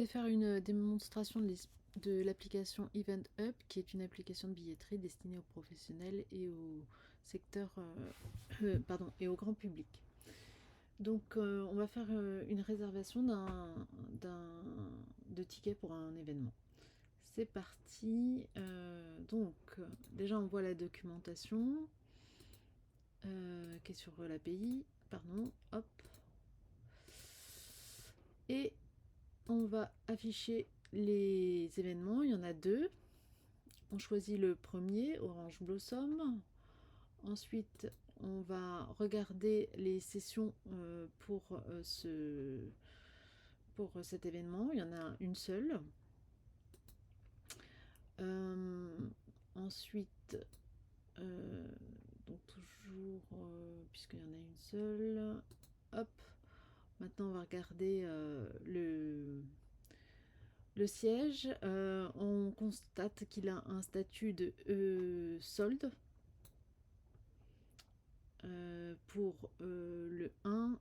Je vais faire une démonstration de l'application Event Hub, qui est une application de billetterie destinée aux professionnels et au secteur, et au grand public. Donc, on va faire une réservation de tickets pour un événement. C'est parti. Déjà, on voit la documentation qui est sur l'API. Pardon, hop. Et on va afficher les événements. Il y en a deux. On choisit le premier, Orange Blossom. Ensuite, on va regarder les sessions pour cet événement. Il y en a une seule. Ensuite, donc toujours, puisqu'il y en a une seule, hop. Maintenant, on va regarder le siège. On constate qu'il a un statut de solde. Pour le 1,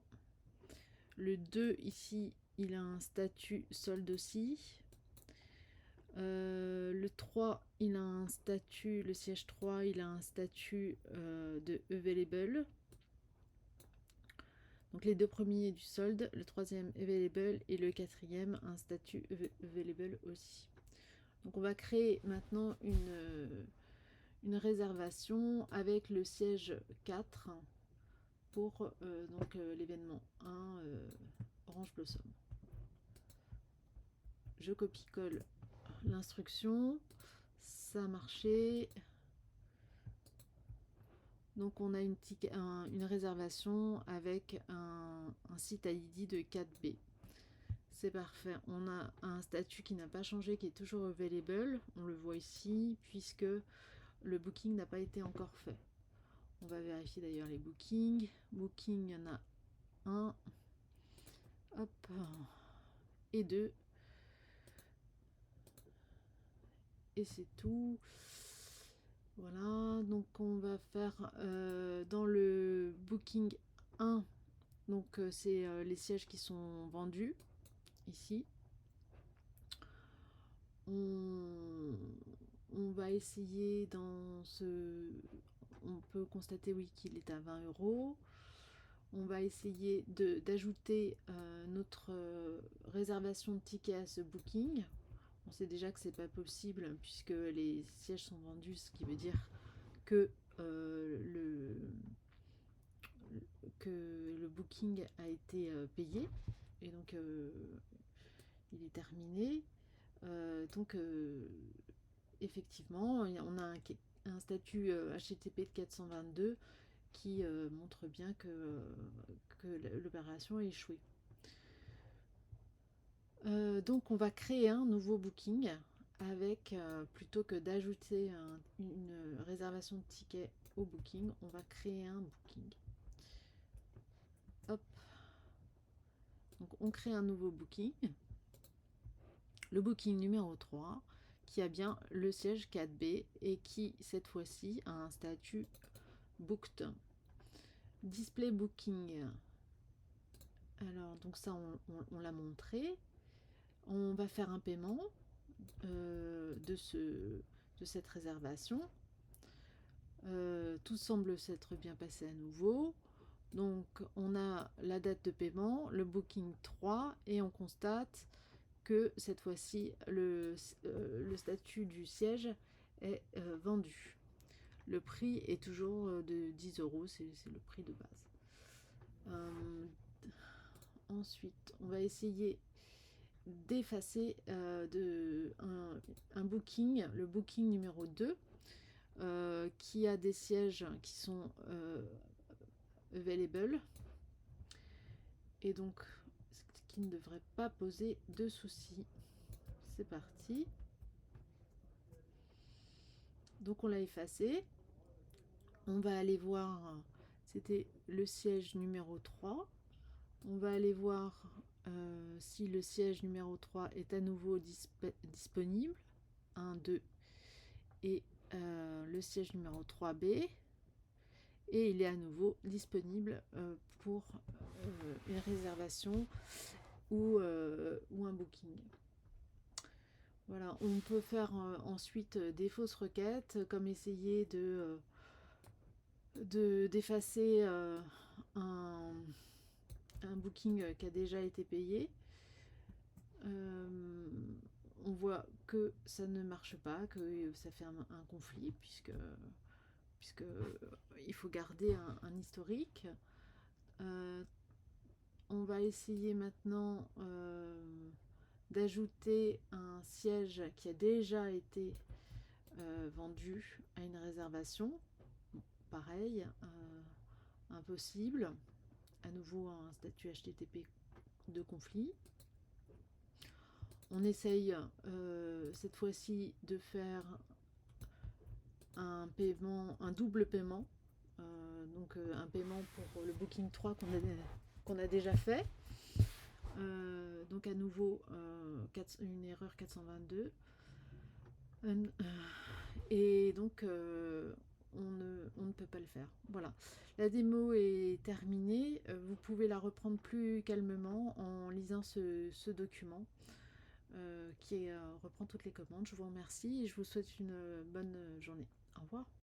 le 2 ici, il a un statut solde aussi. Le 3, il a un statut, le siège 3, il a un statut de available. Donc les deux premiers du solde, le troisième available et le quatrième un statut available aussi. Donc on va créer maintenant une réservation avec le siège 4 pour l'événement 1 Orange Blossom. Je copie-colle l'instruction, ça a marché. Donc on a une réservation avec un site ID de 4B. C'est parfait. On a un statut qui n'a pas changé, qui est toujours available. On le voit ici, puisque le booking n'a pas été encore fait. On va vérifier d'ailleurs les bookings. Booking, il y en a un. Hop. Et deux. Et c'est tout. Voilà, donc on va faire dans le booking 1, donc c'est les sièges qui sont vendus ici. On va essayer on peut constater oui qu'il est à 20 €. On va essayer d'ajouter notre réservation de tickets à ce booking. On sait déjà que c'est pas possible puisque les sièges sont vendus, ce qui veut dire que le booking a été payé et donc il est terminé. Effectivement, on a un statut HTTP de 422 qui montre bien que l'opération a échoué. Donc on va créer un nouveau booking avec, plutôt que d'ajouter une réservation de ticket au booking, on va créer un booking. Hop. Donc on crée un nouveau booking. Le booking numéro 3, qui a bien le siège 4B et qui, cette fois-ci, a un statut booked. Display booking. Alors, donc ça, on l'a montré. On va faire un paiement de cette réservation. Tout semble s'être bien passé à nouveau. Donc, on a la date de paiement, le booking 3, et on constate que cette fois-ci, le statut du siège est vendu. Le prix est toujours de 10 €, c'est le prix de base. Ensuite, on va essayer d'effacer un booking, le booking numéro 2, qui a des sièges qui sont available, et donc ce qui ne devrait pas poser de soucis. C'est parti. Donc on l'a effacé. On va aller voir, c'était le siège numéro 3. On va aller voir si le siège numéro 3 est à nouveau disponible. 1, 2 et le siège numéro 3B. Et il est à nouveau disponible pour une réservation ou un booking. Voilà, on peut faire ensuite des fausses requêtes, comme essayer d'effacer un, un booking qui a déjà été payé. Euh, on voit que ça ne marche pas, que ça fait un conflit, puisque il faut garder un historique. Euh, on va essayer maintenant d'ajouter un siège qui a déjà été vendu à une réservation. Bon, pareil, impossible. À nouveau un statut HTTP de conflit. On essaye cette fois-ci de faire un paiement, un double paiement. Donc un paiement pour le Booking 3 qu'on a déjà fait. Donc à nouveau une erreur 422. Et donc on ne peut pas le faire. Voilà. La démo est terminée. Vous pouvez la reprendre plus calmement en lisant ce document qui reprend toutes les commandes. Je vous remercie et je vous souhaite une bonne journée. Au revoir.